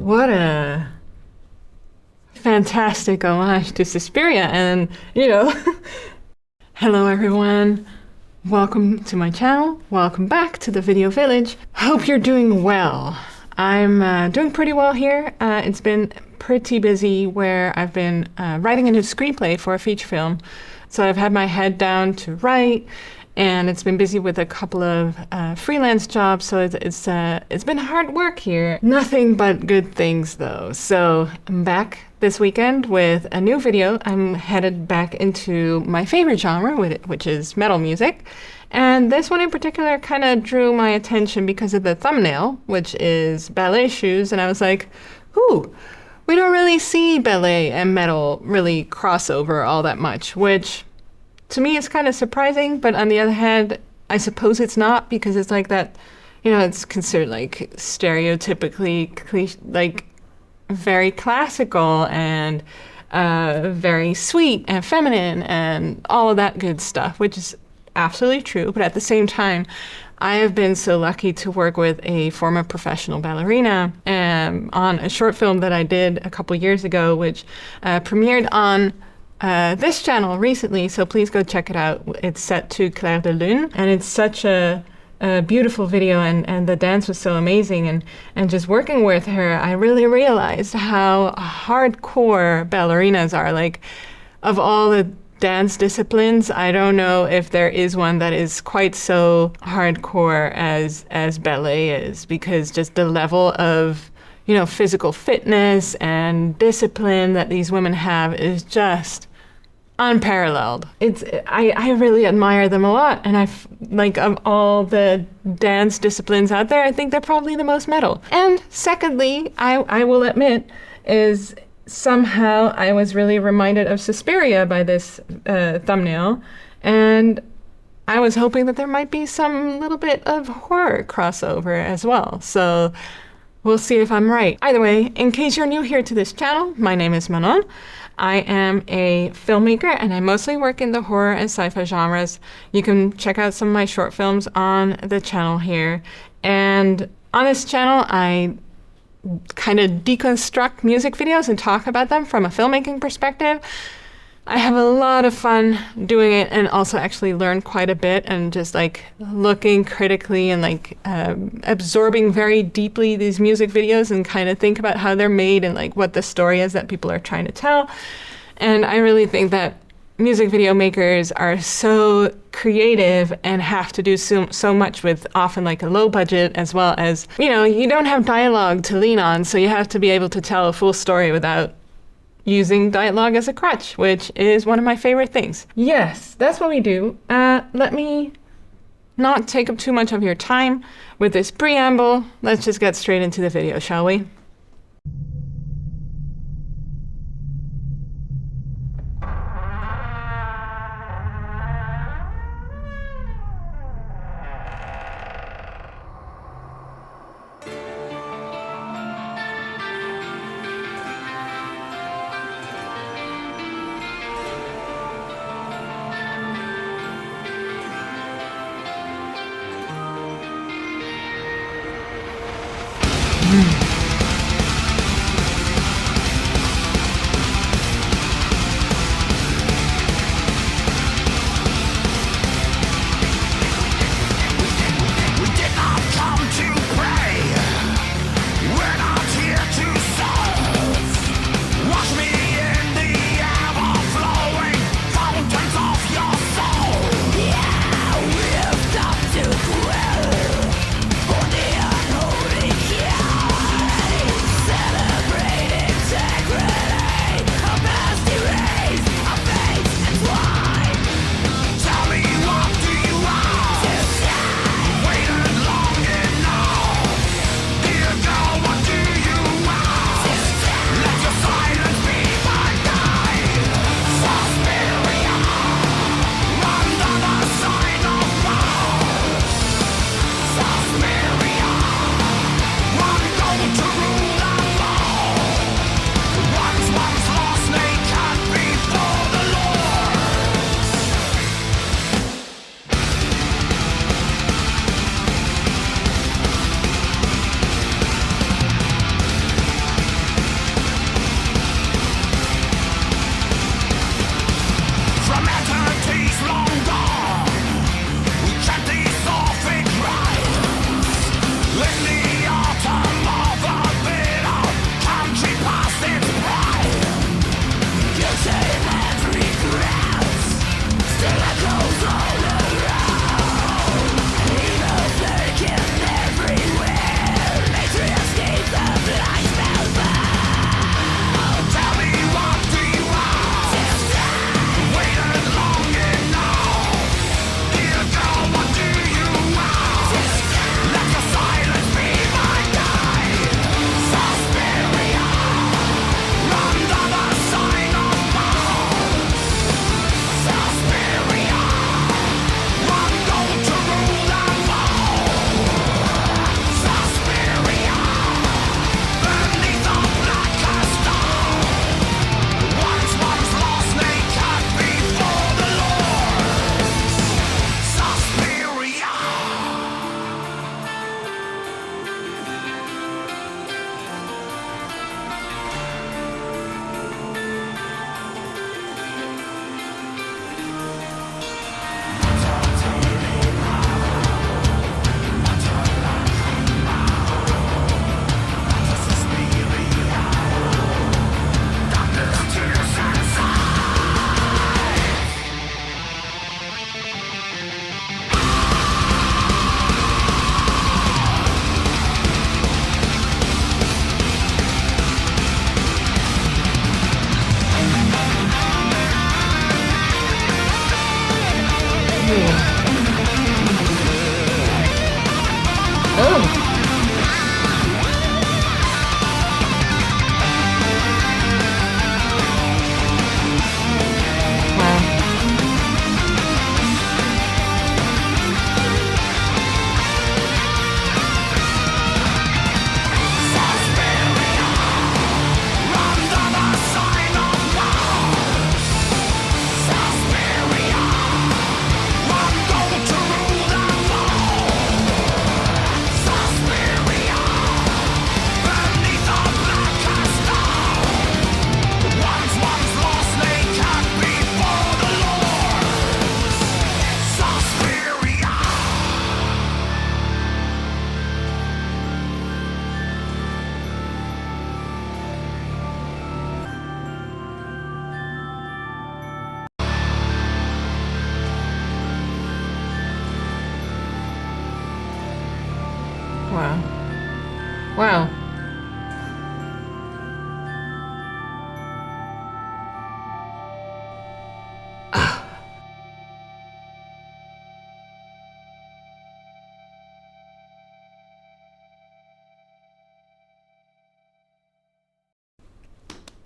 What a fantastic homage to Suspiria, and hello everyone. Welcome to my channel. Welcome back to the Video Village. Hope you're doing well. I'm doing pretty well here. It's been pretty busy where I've been writing a new screenplay for a feature film. So I've had my head down to write, and it's been busy with a couple of freelance jobs. So it's been hard work here. Nothing but good things though. So I'm back this weekend with a new video. I'm headed back into my favorite genre, which is metal music. And this one in particular kind of drew my attention because of the thumbnail, which is ballet shoes. And I was like, ooh, we don't really see ballet and metal really cross over all that much, which to me is kind of surprising. But on the other hand, I suppose it's not, because it's like that, it's considered like stereotypically like very classical and very sweet and feminine and all of that good stuff, which is absolutely true. But at the same time, I have been so lucky to work with a former professional ballerina on a short film that I did a couple years ago, which premiered on this channel recently, so please go check it out. It's set to Clair de Lune, and it's such a beautiful video, and the dance was so amazing. And just working with her, I really realized how hardcore ballerinas are. Like, of all the dance disciplines, I don't know if there is one that is quite so hardcore as ballet is, because just the level of physical fitness and discipline that these women have is just unparalleled. I really admire them a lot, and of all the dance disciplines out there, I think they're probably the most metal. And secondly, I will admit, is somehow I was really reminded of Suspiria by this thumbnail, and I was hoping that there might be some little bit of horror crossover as well. So we'll see if I'm right. Either way, in case you're new here to this channel, my name is Manon. I am a filmmaker, and I mostly work in the horror and sci-fi genres. You can check out some of my short films on the channel here. And on this channel, I kind of deconstruct music videos and talk about them from a filmmaking perspective. I have a lot of fun doing it, and also actually learn quite a bit, and just like looking critically and like absorbing very deeply these music videos and kind of think about how they're made and like what the story is that people are trying to tell. And I really think that music video makers are so creative and have to do so much with often like a low budget, as well as, you don't have dialogue to lean on, so you have to be able to tell a full story without using dialogue as a crutch, which is one of my favorite things. Yes, that's what we do. Let me not take up too much of your time with this preamble. Let's just get straight into the video, shall we?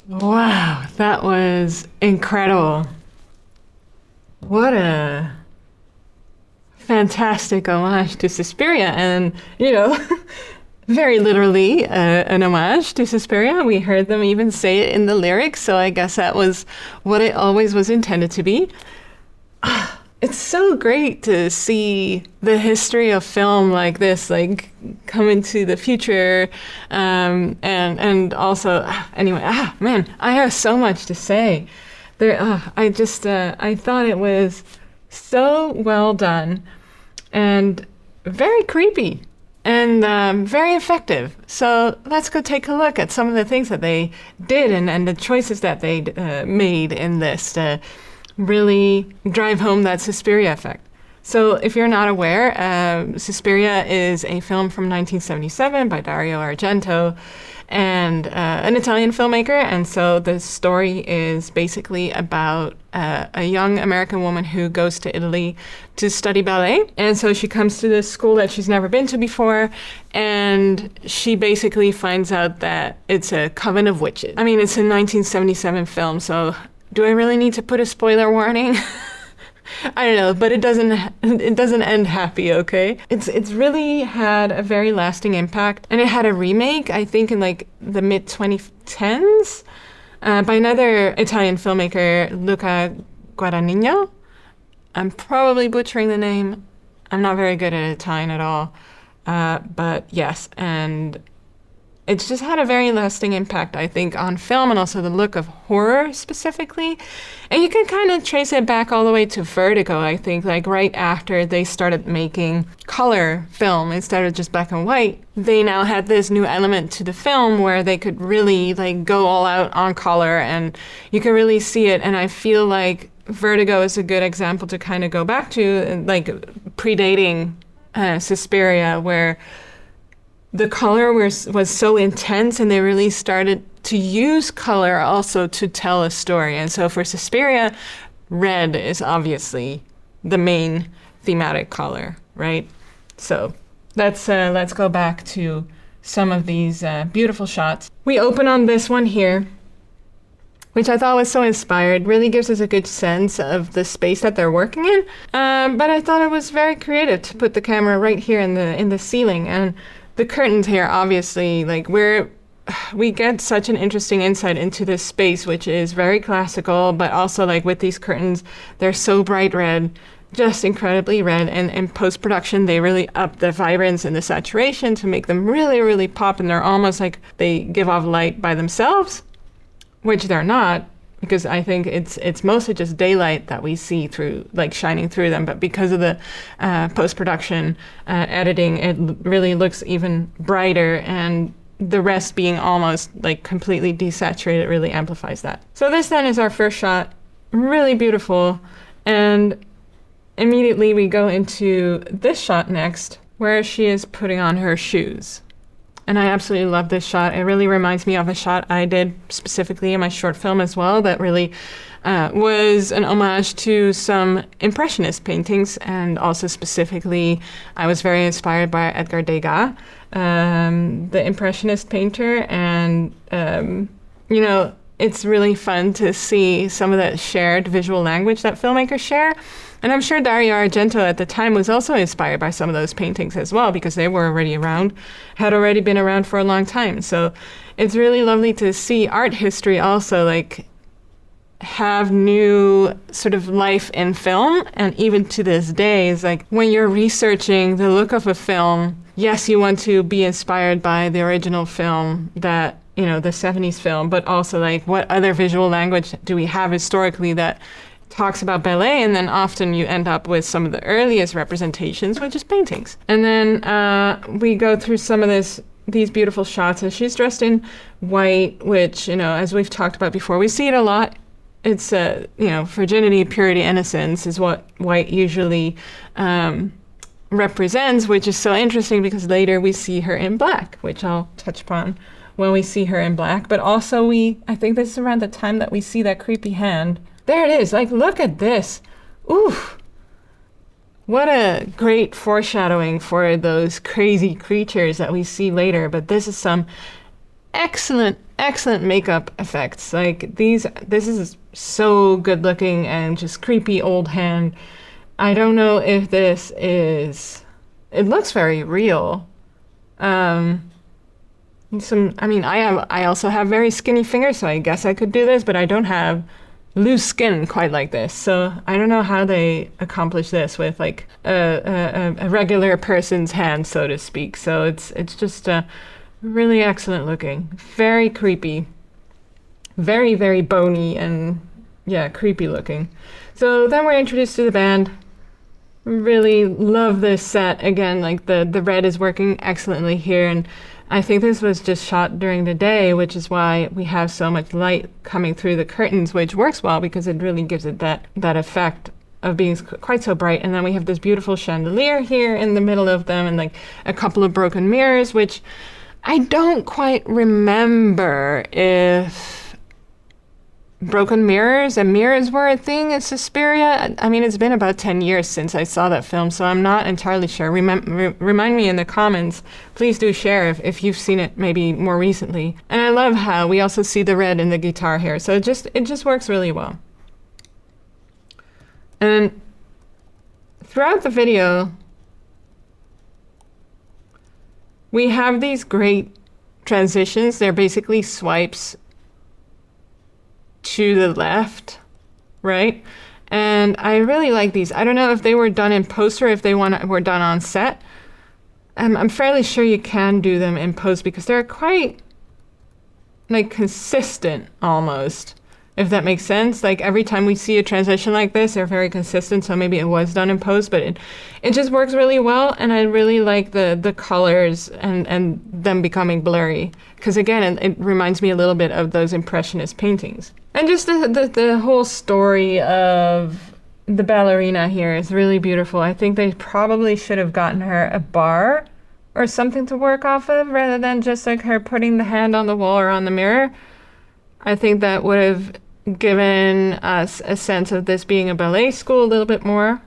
Wow, that was incredible. What a fantastic homage to Suspiria, and, very literally an homage to Suspiria. We heard them even say it in the lyrics, so I guess that was what it always was intended to be. It's so great to see the history of film like this, like come into the future, and also anyway. Man, I have so much to say. I thought it was so well done, and very creepy, and very effective. So let's go take a look at some of the things that they did and the choices that they made in this to really drive home that Suspiria effect. So if you're not aware, Suspiria is a film from 1977 by Dario Argento, and an Italian filmmaker. And so the story is basically about a young American woman who goes to Italy to study ballet. And so she comes to this school that she's never been to before, and she basically finds out that it's a coven of witches. I mean, it's a 1977 film, so do I really need to put a spoiler warning? I don't know, but it doesn't end happy, okay? It's really had a very lasting impact, and it had a remake, I think, in like the mid 2010s, by another Italian filmmaker, Luca Guadagnino. I'm probably butchering the name. I'm not very good at Italian at all, but yes, and it's just had a very lasting impact, I think, on film and also the look of horror specifically. And you can kind of trace it back all the way to Vertigo, I think, like right after they started making color film instead of just black and white. They now had this new element to the film where they could really like go all out on color, and you can really see it. And I feel like Vertigo is a good example to kind of go back to, like predating Suspiria, where the color was so intense, and they really started to use color also to tell a story. And so for Suspiria, red is obviously the main thematic color, right? So let's go back to some of these beautiful shots. We open on this one here, which I thought was so inspired. Really gives us a good sense of the space that they're working in. But I thought it was very creative to put the camera right here in the ceiling. And the curtains here, obviously, like we get such an interesting insight into this space, which is very classical, but also like with these curtains, they're so bright red, just incredibly red. And in post-production, they really up the vibrance and the saturation to make them really, really pop. And they're almost like they give off light by themselves, which they're not, because I think it's mostly just daylight that we see through, like shining through them. But because of the post-production editing, it really looks even brighter, and the rest being almost like completely desaturated really amplifies that. So this then is our first shot, really beautiful. And immediately we go into this shot next, where she is putting on her shoes. And I absolutely love this shot. It really reminds me of a shot I did specifically in my short film as well that really was an homage to some Impressionist paintings. And also specifically, I was very inspired by Edgar Degas, the Impressionist painter. And, it's really fun to see some of that shared visual language that filmmakers share. And I'm sure Dario Argento at the time was also inspired by some of those paintings as well, because they were already around, had already been around for a long time. So it's really lovely to see art history also like have new sort of life in film. And even to this day, is like when you're researching the look of a film, yes, you want to be inspired by the original film that, the 70s film, but also like what other visual language do we have historically that talks about ballet, and then often you end up with some of the earliest representations, which is paintings. And then we go through some of these beautiful shots, and she's dressed in white, which, as we've talked about before, we see it a lot. It's, virginity, purity, innocence is what white usually represents, which is so interesting because later we see her in black, which I'll touch upon when we see her in black. But also I think this is around the time that we see that creepy hand. There it is. Like, look at this. Oof. What a great foreshadowing for those crazy creatures that we see later. But this is some excellent, excellent makeup effects. Like this is so good looking and just creepy old hand. I don't know if this is, it looks very real. I mean, I also have very skinny fingers, so I guess I could do this, but I don't have loose skin quite like this. So I don't know how they accomplish this with like a regular person's hand, so to speak. So it's just really excellent looking, very creepy, very, very bony and yeah, creepy looking. So then we're introduced to the band. Really love this set. Again, like the red is working excellently here, and I think this was just shot during the day, which is why we have so much light coming through the curtains, which works well because it really gives it that effect of being quite so bright. And then we have this beautiful chandelier here in the middle of them, and like a couple of broken mirrors, which I don't quite remember if broken mirrors and mirrors were a thing in Suspiria. I mean, it's been about 10 years since I saw that film, so I'm not entirely sure. Remind me in the comments. Please do share if you've seen it maybe more recently. And I love how we also see the red in the guitar here, so it just works really well. And throughout the video, we have these great transitions. They're basically swipes to the left, right? And I really like these. I don't know if they were done in post or if they were done on set. I'm fairly sure you can do them in post because they're quite like consistent almost, if that makes sense. Like every time we see a transition like this, they're very consistent, so maybe it was done in post, but it just works really well. And I really like the colors and them becoming blurry, because again, it reminds me a little bit of those impressionist paintings. And just the whole story of the ballerina here is really beautiful. I think they probably should have gotten her a bar or something to work off of rather than just like her putting the hand on the wall or on the mirror. I think that would have given us a sense of this being a ballet school a little bit more.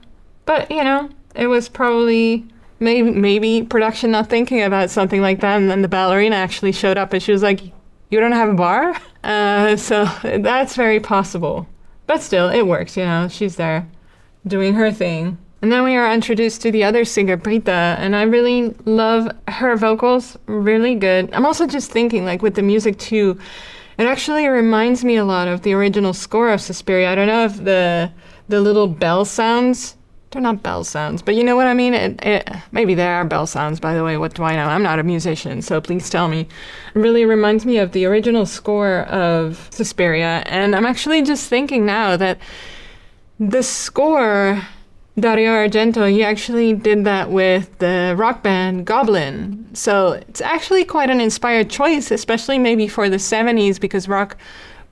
But, you know, it was probably maybe production not thinking about something like that, and then the ballerina actually showed up and she was like, "You don't have a bar?" So that's very possible. But still, it works, you know, she's there doing her thing. And then we are introduced to the other singer, Britta, and I really love her vocals, really good. I'm also just thinking, like, with the music too, it actually reminds me a lot of the original score of Suspiria. I don't know if the little bell sounds, they're not bell sounds, but you know what I mean? Maybe they are bell sounds, by the way, what do I know? I'm not a musician, so please tell me. It really reminds me of the original score of Suspiria, and I'm actually just thinking now that the score, Dario Argento, he actually did that with the rock band Goblin. So it's actually quite an inspired choice, especially maybe for the 70s, because rock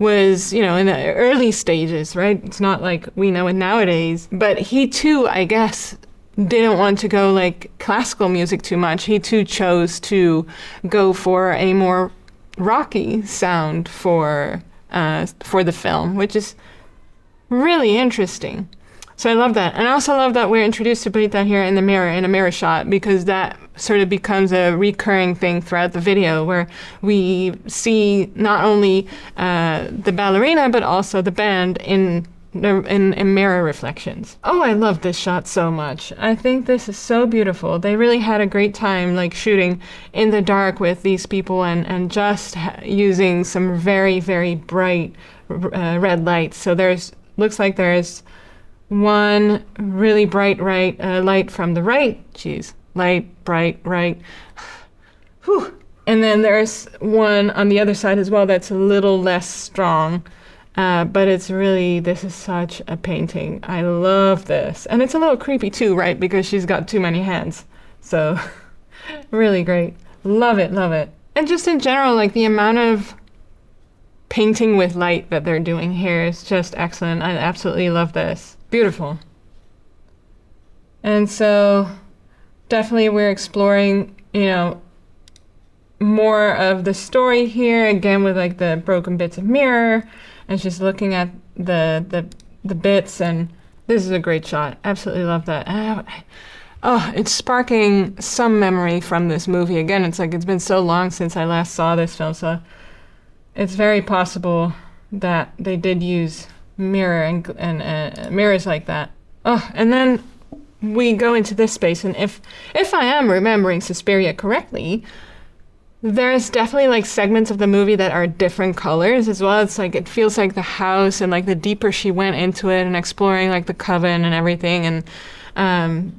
was, you know, in the early stages, right? It's not like we know it nowadays. But he too, I guess, didn't want to go like classical music too much. He too chose to go for a more rocky sound for the film, which is really interesting. So I love that. And I also love that we're introduced to Britta here in a mirror shot, because that sort of becomes a recurring thing throughout the video, where we see not only the ballerina, but also the band in mirror reflections. Oh, I love this shot so much. I think this is so beautiful. They really had a great time like shooting in the dark with these people and just using some very, very bright red lights. So looks like there's one really bright light from the right. Jeez, light, bright, right. Whew. And then there's one on the other side as well that's a little less strong. But it's really, this is such a painting. I love this. And it's a little creepy too, right? Because she's got too many hands. So really great. Love it, love it. And just in general, like the amount of painting with light that they're doing here is just excellent. I absolutely love this. Beautiful. And so definitely we're exploring, you know, more of the story here, again with like the broken bits of mirror, and she's looking at the bits, and this is a great shot. Absolutely love that. Oh, it's sparking some memory from this movie. Again, it's like it's been so long since I last saw this film, so it's very possible that they did use mirror and mirrors like that. Oh, and then we go into this space, and if I am remembering Suspiria correctly, there's definitely like segments of the movie that are different colors as well. It's like it feels like the house, and like the deeper she went into it and exploring like the coven and everything, and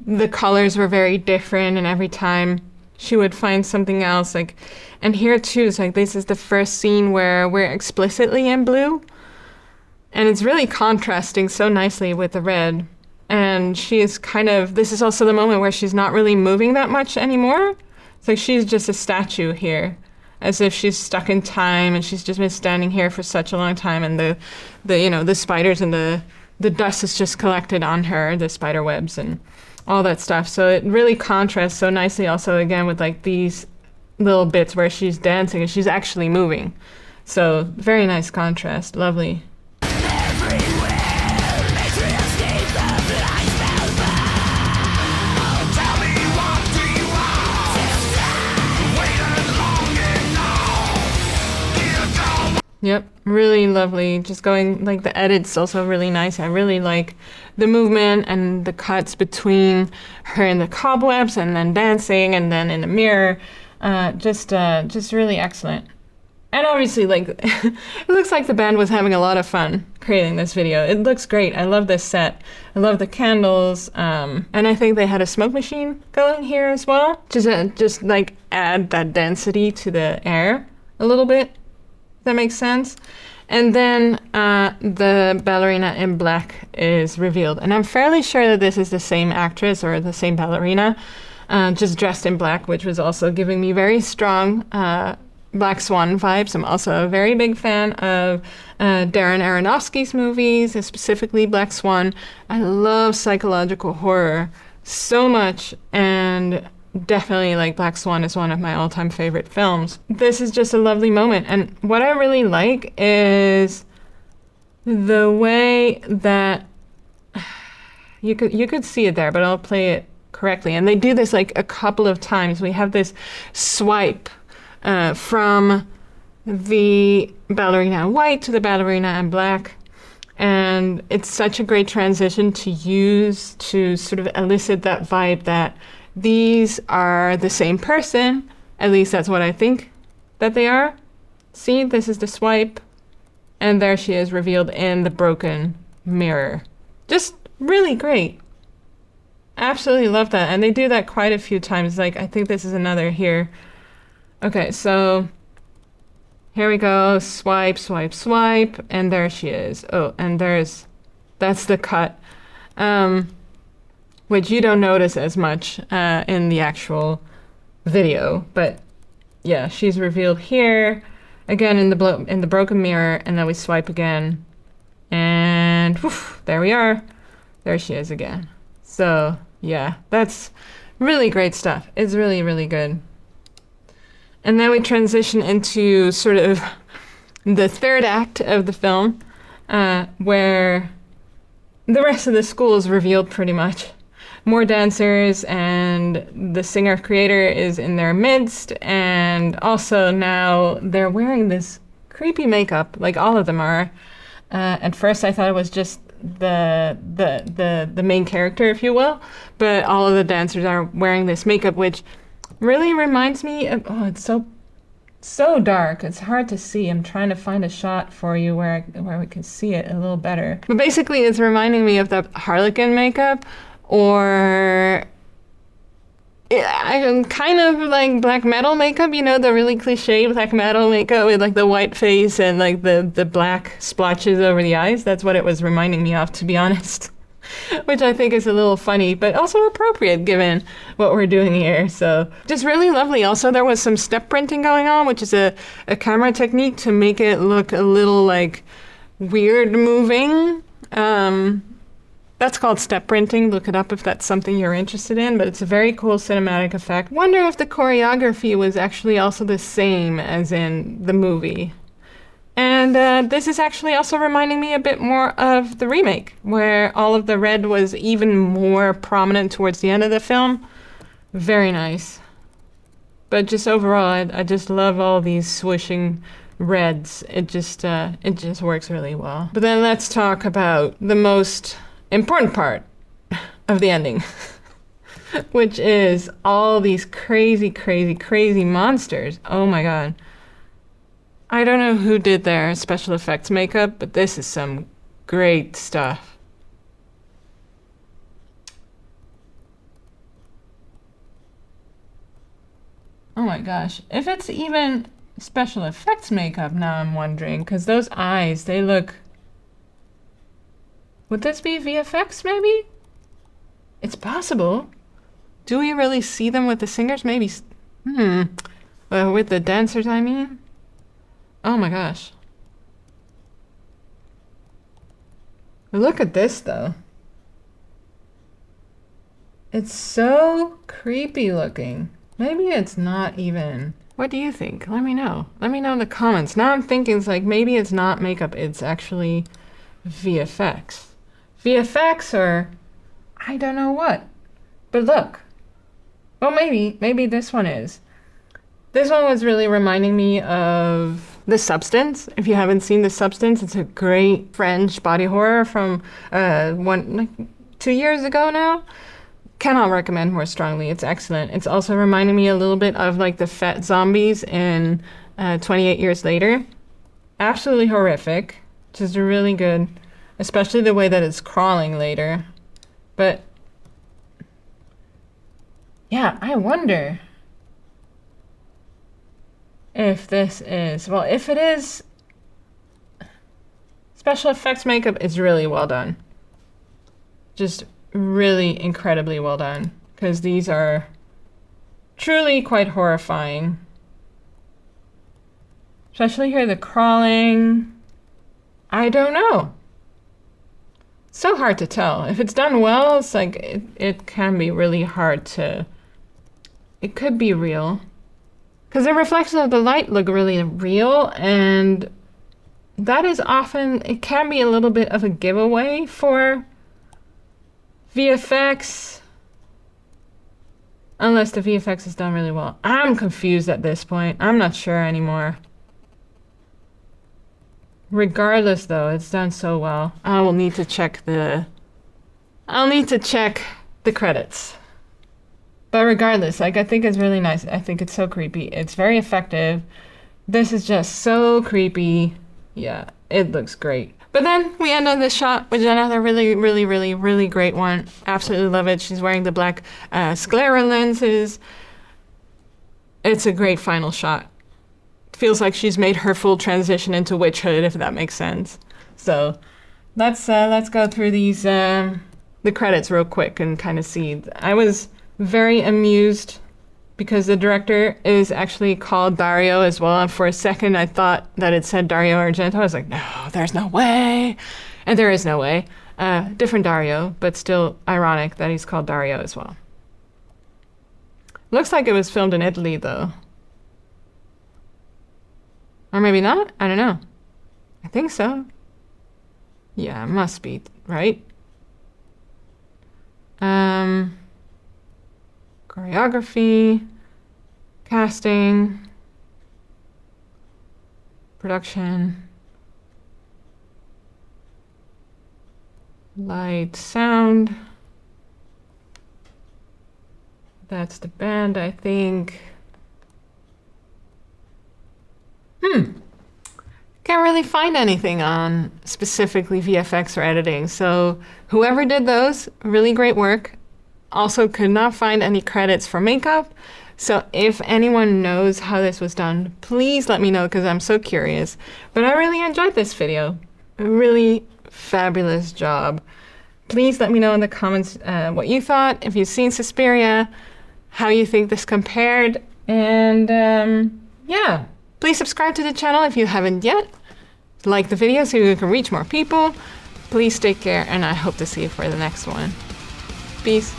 the colors were very different, and every time she would find something else. Like, and here too, it's like this is the first scene where we're explicitly in blue, and it's really contrasting so nicely with the red. And she is kind of, this is also the moment where she's not really moving that much anymore. It's like she's just a statue here, as if she's stuck in time, and she's just been standing here for such a long time, and the spiders and the dust is just collected on her, the spider webs and all that stuff. So it really contrasts so nicely also again with like these little bits where she's dancing and she's actually moving. So very nice contrast, lovely. Yep, really lovely. Just going, like the edit's also really nice. I really like the movement and the cuts between her in the cobwebs and then dancing and then in the mirror. Just really excellent. And obviously, like, it looks like the band was having a lot of fun creating this video. It looks great. I love this set. I love the candles. And I think they had a smoke machine going here as well. Just like add that density to the air a little bit. That makes sense. And then the ballerina in black is revealed. And I'm fairly sure that this is the same actress or the same ballerina, just dressed in black, which was also giving me very strong Black Swan vibes. I'm also a very big fan of Darren Aronofsky's movies, and specifically Black Swan. I love psychological horror so much, and definitely like Black Swan is one of my all-time favorite films. This is just a lovely moment, and what I really like is the way that you could see it there, but I'll play it correctly. And they do this like a couple of times. We have this swipe from the ballerina in white to the ballerina in black, and it's such a great transition to use to sort of elicit that vibe that these are the same person. At least that's what I think that they are. See, this is the swipe, and there she is revealed in the broken mirror. Just really great. Absolutely love that. And they do that quite a few times. Like, I think this is another here. Okay, so here we go. Swipe, swipe, swipe, and there she is. Oh, and that's the cut. Which you don't notice as much in the actual video, but yeah, she's revealed here again in the broken mirror, and then we swipe again, and whew, there we are. There she is again. So yeah, that's really great stuff. It's really, really good. And then we transition into sort of the third act of the film, where the rest of the school is revealed pretty much. More dancers, and the singer Kreator is in their midst, and also now they're wearing this creepy makeup, like all of them are. At first I thought it was just the main character, if you will, but all of the dancers are wearing this makeup, which really reminds me of, oh, it's so dark, it's hard to see. I'm trying to find a shot for you where we can see it a little better. But basically it's reminding me of the Harlequin makeup, or I'm kind of like black metal makeup, you know, the really cliche black metal makeup with like the white face and like the black splotches over the eyes. That's what it was reminding me of, to be honest. Which I think is a little funny, but also appropriate given what we're doing here. So just really lovely. Also, there was some step printing going on, which is a camera technique to make it look a little like weird moving. That's called step printing. Look it up if that's something you're interested in, but it's a very cool cinematic effect. Wonder if the choreography was actually also the same as in the movie. And this is actually also reminding me a bit more of the remake, where all of the red was even more prominent towards the end of the film. Very nice. But just overall, I just love all these swooshing reds. It just works really well. But then let's talk about the most important part of the ending, which is all these crazy, crazy, crazy monsters. Oh my God. I don't know who did their special effects makeup, but this is some great stuff. Oh my gosh. If it's even special effects makeup now, I'm wondering, because those eyes, they look... Would this be VFX maybe? It's possible. Do we really see them with the singers? Maybe. With the dancers, I mean. Oh my gosh. Look at this though. It's so creepy looking. Maybe it's not even. What do you think? Let me know. Let me know in the comments. Now I'm thinking it's like maybe it's not makeup, it's actually VFX. VFX or I don't know what. But look. Well, maybe this one is. This one was really reminding me of The Substance. If you haven't seen The Substance, it's a great French body horror from 2 years ago now. Cannot recommend more strongly. It's excellent. It's also reminding me a little bit of like the fat zombies in 28 Years Later. Absolutely horrific. Just really good. Especially the way that it's crawling later. But yeah, I wonder if this is, well, if it is, special effects makeup is really well done. Just really incredibly well done, because these are truly quite horrifying. Especially here, the crawling. I don't know. So hard to tell. If it's done well, it's like, it can be really hard to, it could be real. Because the reflections of the light look really real, and that is often, it can be a little bit of a giveaway for VFX. Unless the VFX is done really well. I'm confused at this point. I'm not sure anymore. Regardless though, it's done so well. I'll need to check the credits. But regardless, like, I think it's really nice. I think it's so creepy. It's very effective. This is just so creepy. Yeah, it looks great. But then we end on this shot with another really, really, really, really great one. Absolutely love it. She's wearing the black sclera lenses. It's a great final shot. Feels like she's made her full transition into witchhood, if that makes sense. So let's go through these the credits real quick and kind of see. I was very amused because the director is actually called Dario as well. And for a second, I thought that it said Dario Argento. I was like, no, there's no way. And there is no way. Different Dario, but still ironic that he's called Dario as well. Looks like it was filmed in Italy, though. Or maybe not? I don't know. I think so. Yeah, it must be, right? Choreography, casting, production, light, sound. That's the band, I think. Can't really find anything on specifically VFX or editing. So whoever did those, really great work. Also could not find any credits for makeup. So if anyone knows how this was done, please let me know because I'm so curious. But I really enjoyed this video. A really fabulous job. Please let me know in the comments what you thought, if you've seen Suspiria, how you think this compared, and yeah. Please subscribe to the channel if you haven't yet. Like the video so we can reach more people. Please take care, and I hope to see you for the next one. Peace.